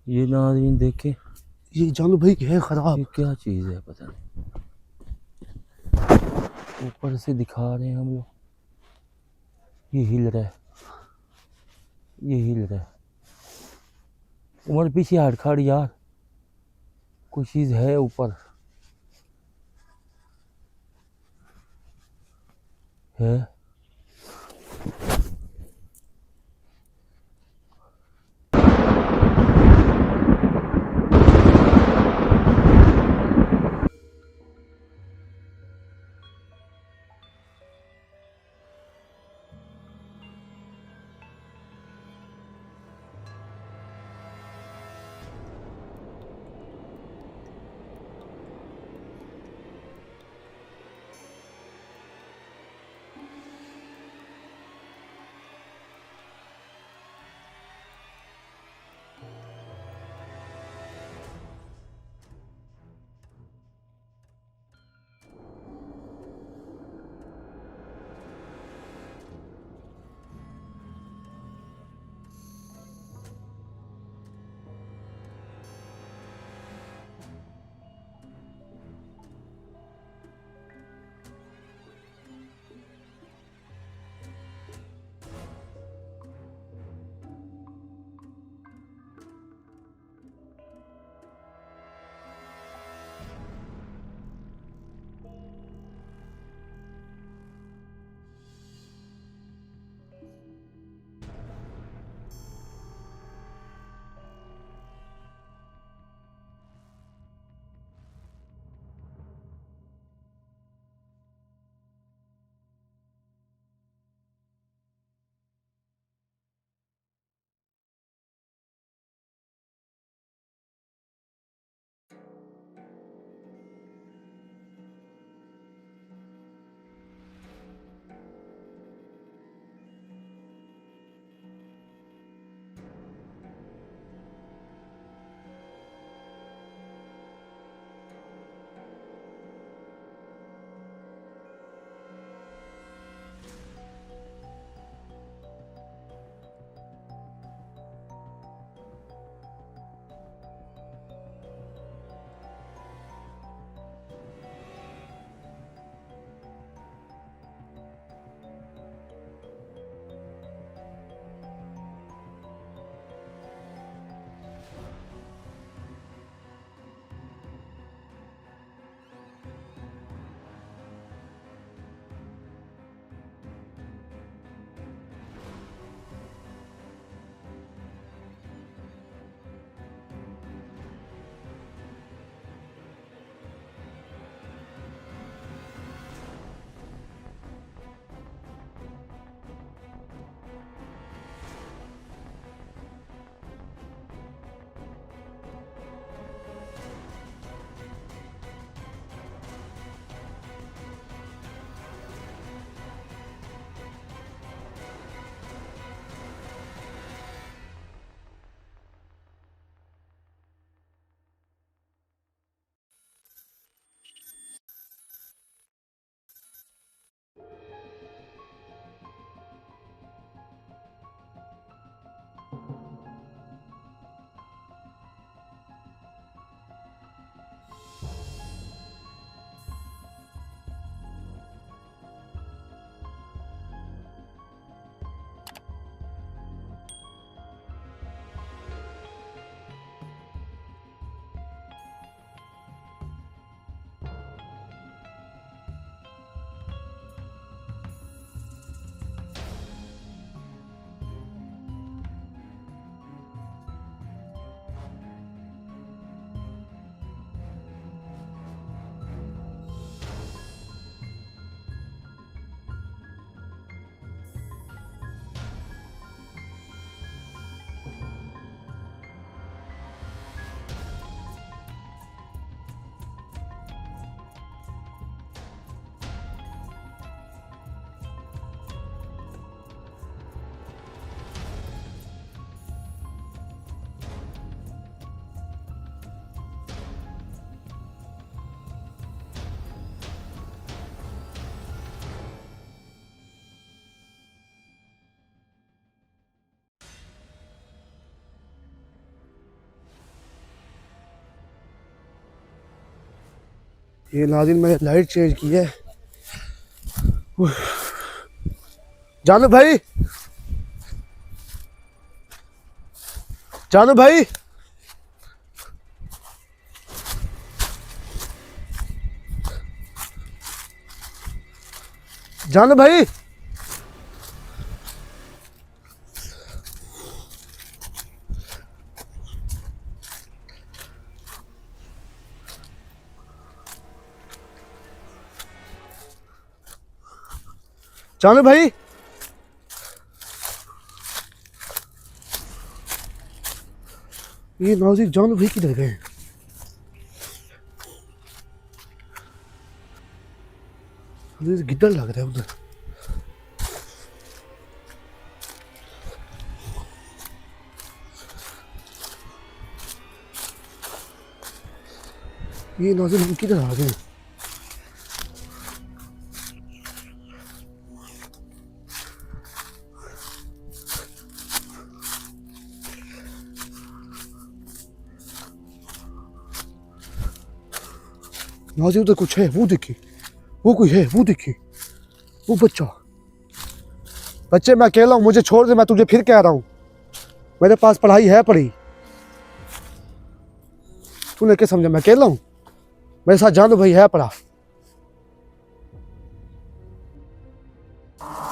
ये नाज़रीन देखे, ये जानू भाई है खराब। ये क्या चीज़ है पता नहीं। ऊपर से दिखा रहे हैं हम लोग, ये हिल रहा है, ये हिल रहा है। उमर पीछे हट खड़ यार, कोई चीज़ है ऊपर है। ये नाज़रीन मैंने लाइट चेंज की है। जानू भाई, जानू भाई, जानू भाई, जानू भाई, ये नाज़रीन जानू भाई किधर गए? गिद्दड़ लग रहा है उधर। ये नाज़रीन हम किधर आ गए? नाज़रीन उधर कुछ है, वो देखिए, वो कोई है, वो देखिए, वो बच्चा। बच्चे मैं अकेला हूँ, मुझे छोड़ दे, मैं तुझे फिर कह रहा हूँ, मेरे पास पढ़ाई है पढ़ी। तूने क्या समझा मैं अकेला हूँ? मेरे साथ जानू भाई है पढ़ा।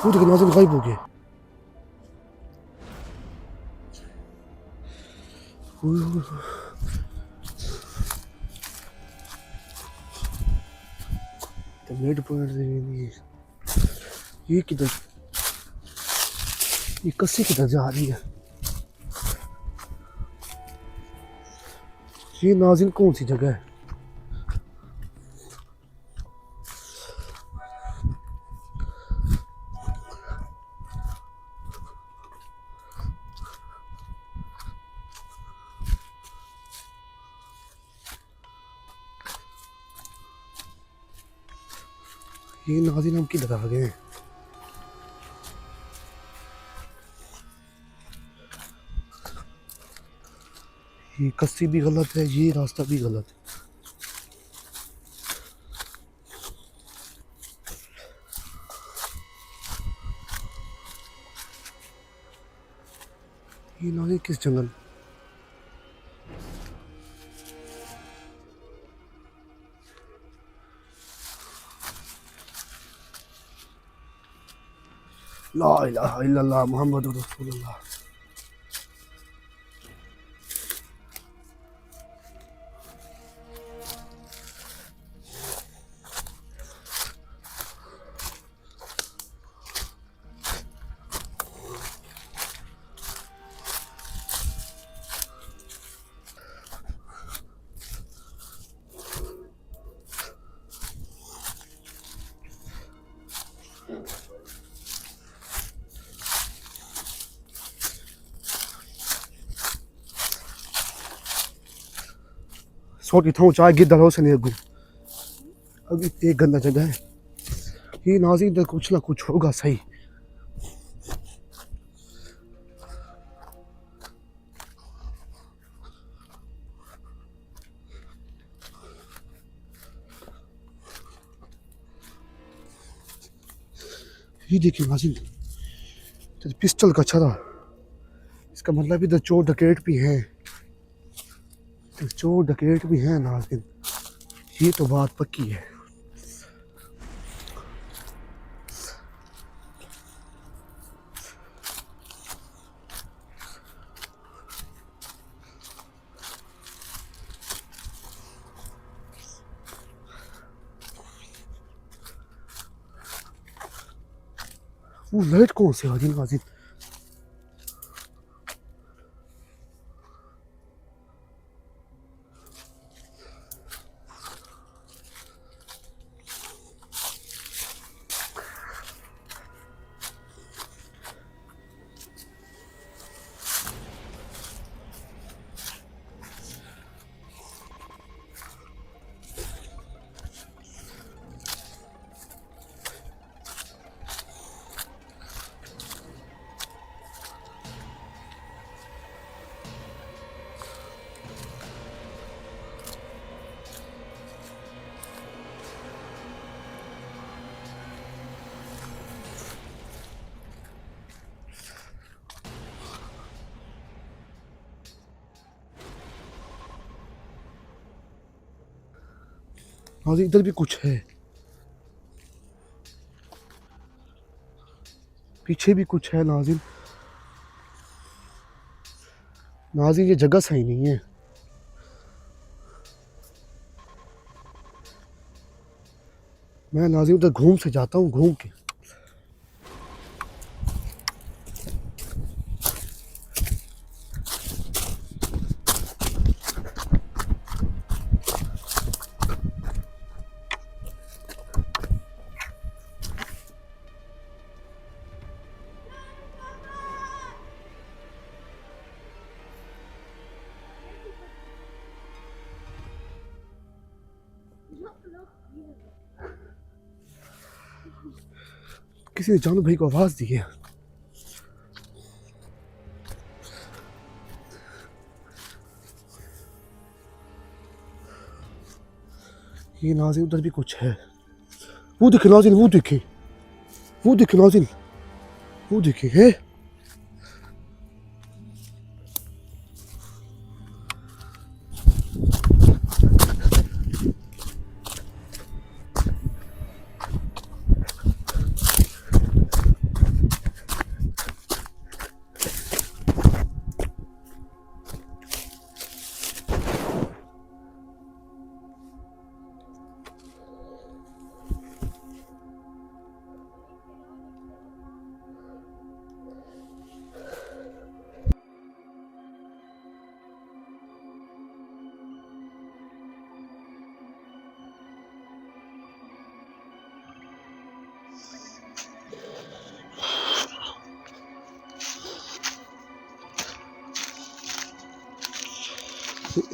वो देखिए नाज़रीन गायब हो गए। मिड पॉइंट ये किधर, ये कस्सी किधर जा रही है? ये नाज़रीन कौन सी जगह है? ये नाज़रीन हम किधर आ गए? ये कस्सी भी गलत है, ये रास्ता भी गलत है। ये नाज़रीन किस जंगल? ला इलाहा इल्लल्लाह मुहम्मद रसूलुल्लाह। सोच था चाय गिद्धर हो सने अगू अभी एक गंदा जगह है। ये नाज़रीन इधर कुछ ना कुछ होगा सही। ये देखिए नाज़रीन पिस्टल का छरा, इसका मतलब इधर चोर डकैत भी हैं, चोर डकैत भी हैं नाज़रीन, ये तो बात पक्की है। वो लाइट कौन से आ रही नाज़रीन? नाज़रीन इधर भी कुछ है, पीछे भी कुछ है नाज़रीन। नाज़रीन ये जगह सही नहीं है। मैं नाज़रीन उधर घूम से जाता हूँ, घूम के। किसी ने जानू भाई को आवाज़ दी है। ये नाज़रीन उधर भी कुछ है। वो देखे नाज़रीन, वो देखे, वो देखे नाज़रीन, वो देखे है।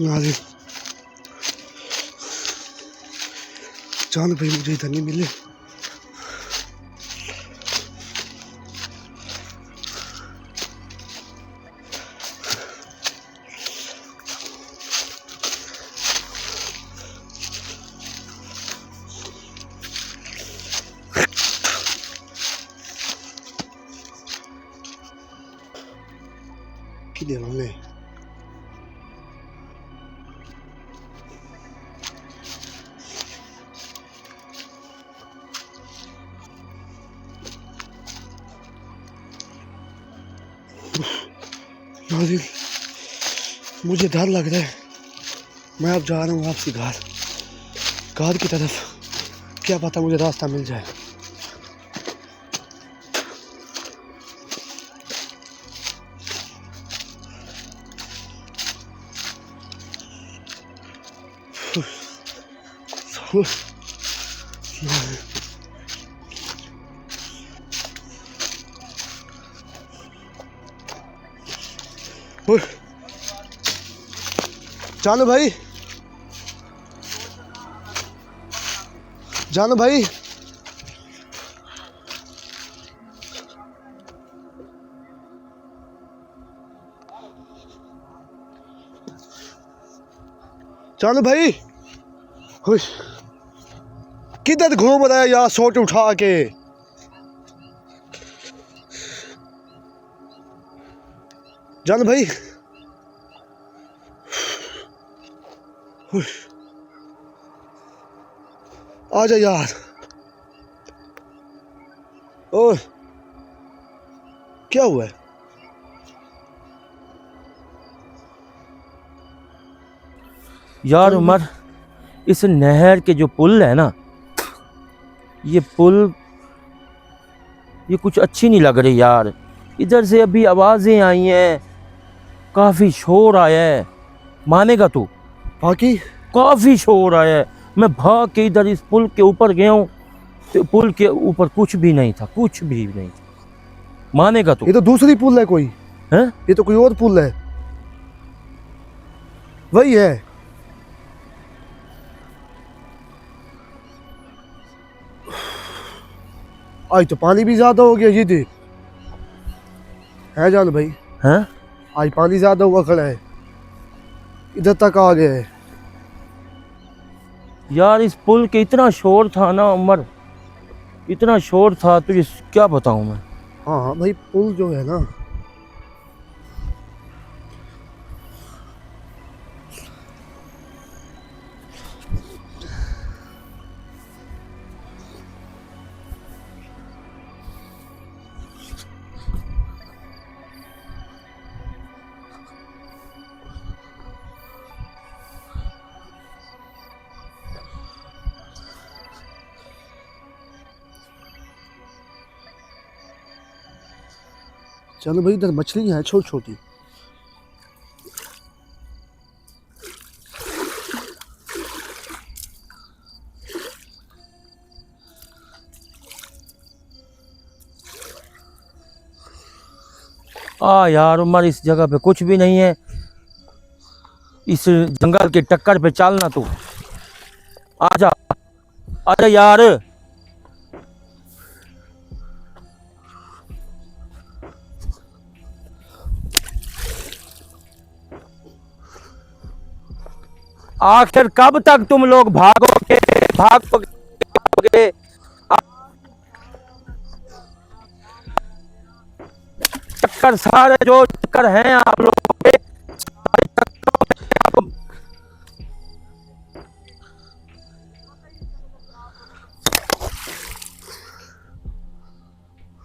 नाज़रीन जानू भाई मुझे इधर नहीं मिले। किधर हमने नाज़रीन मुझे डर लग रहा है। मैं अब जा रहा हूँ वापसी घर की तरफ। क्या पता मुझे रास्ता मिल जाए। जानू भाई, जानू भाई, जानू भाई, किधर घूम रहा है यार सोट उठा के। जानू भाई, आजा यार। ओह क्या हुआ है? यार उमर, इस नहर के जो पुल है ना, ये पुल ये कुछ अच्छी नहीं लग रही यार। इधर से अभी आवाज़ें आई हैं, काफ़ी शोर आया है। मानेगा तू? बाकी काफ़ी शोर आया है। मैं भाग के इधर इस पुल के ऊपर गया हूँ, तो पुल के ऊपर कुछ भी नहीं था, कुछ भी नहीं था। मानेगा तू? ये तो दूसरी पुल है कोई है? ये तो कोई और पुल है। वही है। आज तो पानी भी ज्यादा हो गया। ये देख है जान भाई, हैं? आज पानी ज्यादा हुआ खड़ा है, इधर तक आ गया है। यार इस पुल के इतना शोर था ना उमर, इतना शोर था तुझे क्या बताऊं मैं। हाँ हाँ भाई, पुल जो है ना, चलो भाई, इधर मछली है छोटी छोटी। यार उमर, इस जगह पे कुछ भी नहीं है। इस जंगल के टक्कर पे चलना तू। आजा, आजा यार। आखिर कब तक तुम लोग भागोगे, भागोगे? चक्कर सारे जो चक्कर हैं आप लोगों के।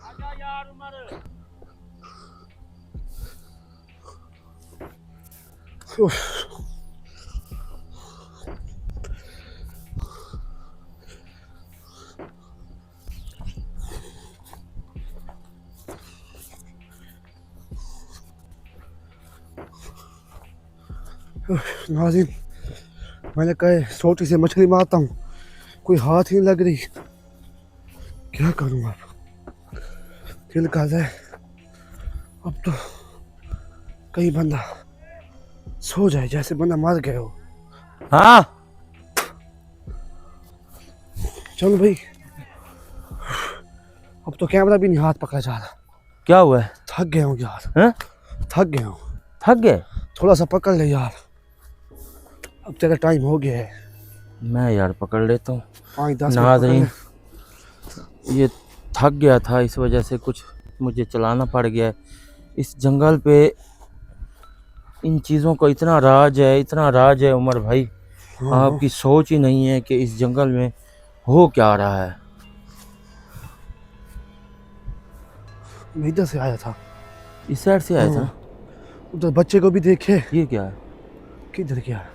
आजा यार उमर। उफ, नाज़रीन, मैंने कहा छोटी सी मछली मारता हूँ, कोई हाथ ही नहीं लग रही। क्या करूँ अब? दिल कर रहा है अब तो कहीं बंदा सो जाए, जैसे बंदा मर गया हो। हाँ, चलो भाई, अब तो कैमरा भी नहीं हाथ पकड़ा जा रहा। क्या हुआ है? थक गया हूँ यार, हैं? थक गया हूँ। थक गए? थोड़ा सा पकड़ ले यार, अब तेरा टाइम हो गया है। मैं यार पकड़ लेता हूँ। 5-10 मिनट पकड़ नाज़रीन, ले। ये थक गया था, इस वजह से कुछ मुझे चलाना पड़ गया है। इस जंगल पे इन चीज़ों का इतना राज है, इतना राज है उमर भाई। हाँ, आपकी सोच ही नहीं है कि इस जंगल में हो क्या रहा है। मैं इधर से आया था। इस साइड से आया था। हाँ, उधर बच्चे को भी देखे। ये क्या है? किधर गया?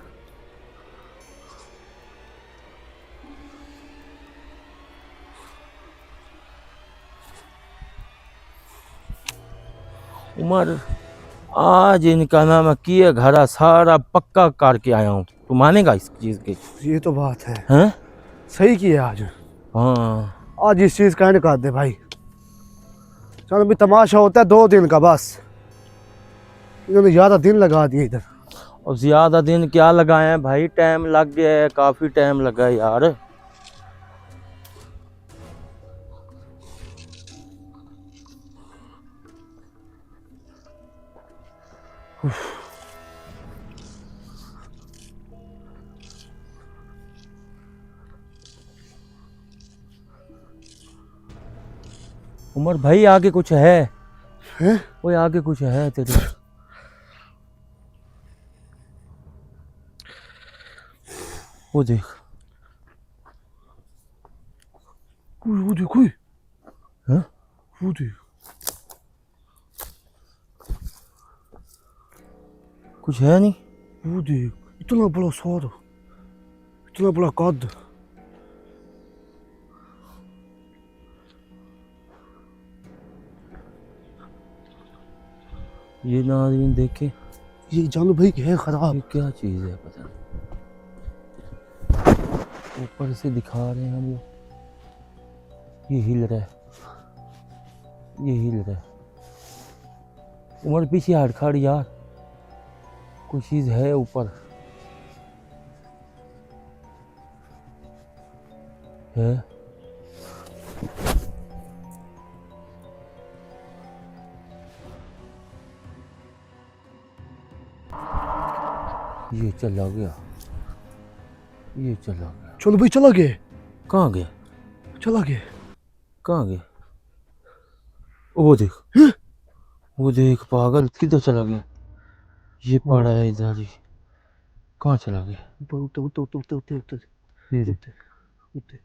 उमर, आज इनका नाम किए घरा सारा पक्का करके आया हूँ। तू मानेगा इस चीज़ की? ये तो बात है, हैं? सही किया आज। हाँ, आज इस चीज का एंड कर दे भाई। चल अभी तमाशा होता है 2 दिन का बस, इन्होंने ज्यादा दिन लगा दिए इधर। और ज़्यादा दिन क्या लगाए हैं भाई, टाइम लग गया है, काफ़ी टाइम लगा है यार। उमर भाई, आगे कुछ है? हैं? वो आगे कुछ है तेरे? वो देख। वो देख, कोई हाँ? वो देख। कुछ है नहीं। वो देख, इतना बड़ा सौर, इतना बड़ा कद। ये नाज़रीन देखे, ये जानू भाई है खराब। ये क्या चीज़ है पता नहीं। ऊपर से दिखा रहे हैं हम लोग। ये हिल रहा है, ये हिल रहा है। उमर पीछे हट खड़ यार, कोई चीज़ है ऊपर। है? ये चला गया, ये चला गया। चलो भाई, चला गया, कहाँ गया? चला गया। कहाँ गया? वो देख, हैं? वो देख पागल, किधर चला गया? ये पड़ा है इधर ही। कहाँ चला गया? ऊपर, उठते उठते उठते उठते उठते ये देख। उठते उठते।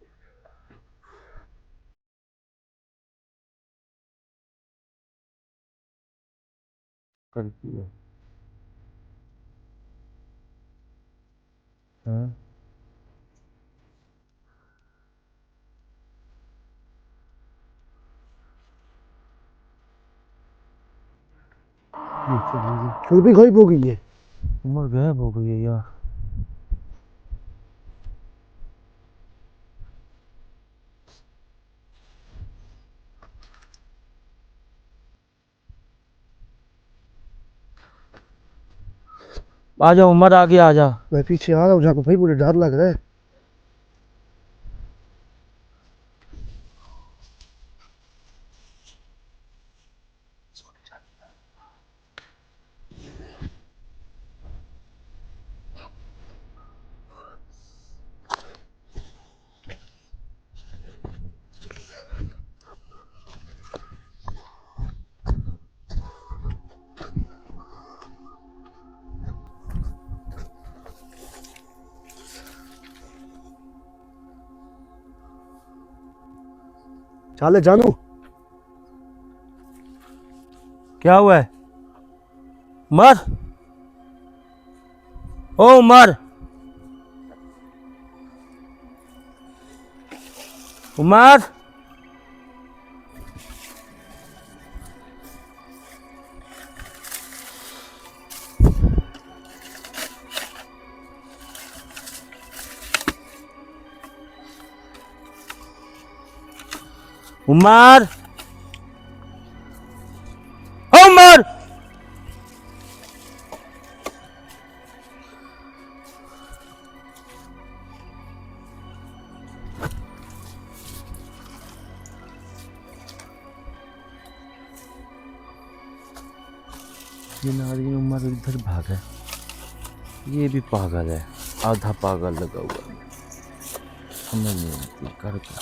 करती है। हाँ? खुद भी गायब हो गई है। उम्र गायब हो गई है यार। आ जा उमर, आगे आ जा। मैं पीछे आ रहा हूँ जहाँ पे भाई मुझे डर लग रहा है। चले जानू। क्या हुआ है? उमर, ओ उमर, उमर, उमर, ओ उमर। ये नारी उमर इधर भागा है। ये भी पागल है, आधा पागल लगा हुआ है। समझ नहीं आती कर क्या।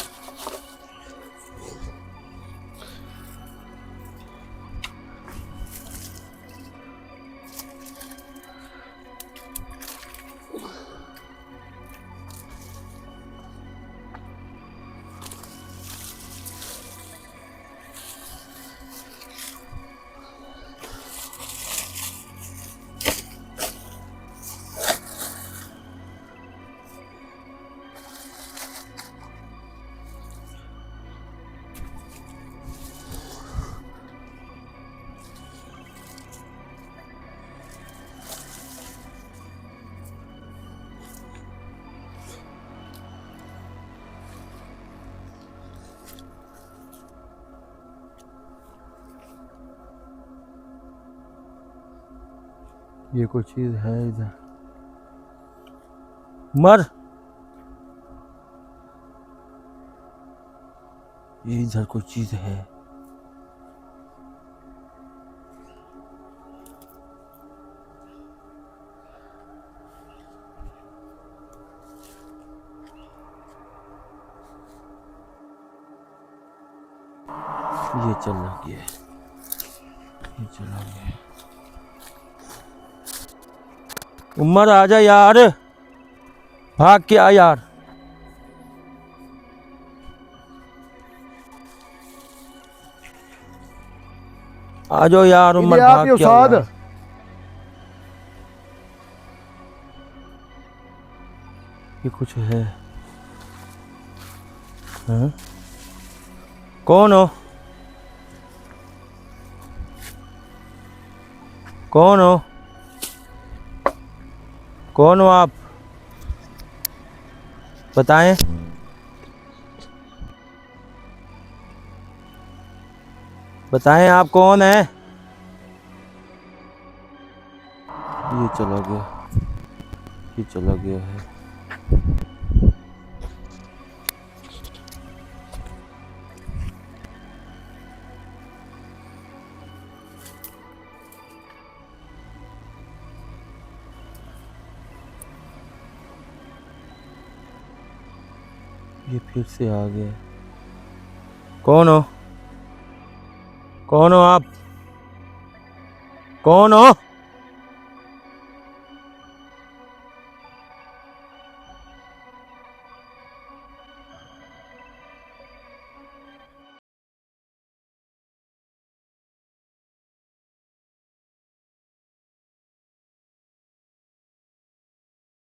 ये कोई चीज है इधर। मर, ये इधर कोई चीज है। ये चला गया, ये चला गया। उमर आ जा यार, भाग के आ यार। आ जाओ यार उमर, भाग के आ यार। ये कुछ है। हाँ? कौन हो? कौन हो? कौन हो आप? बताएं। बताएं आप कौन है? ये चला गया, ये चला गया है। ये फिर से आ गया। कौन हो? कौन हो आप? कौन हो?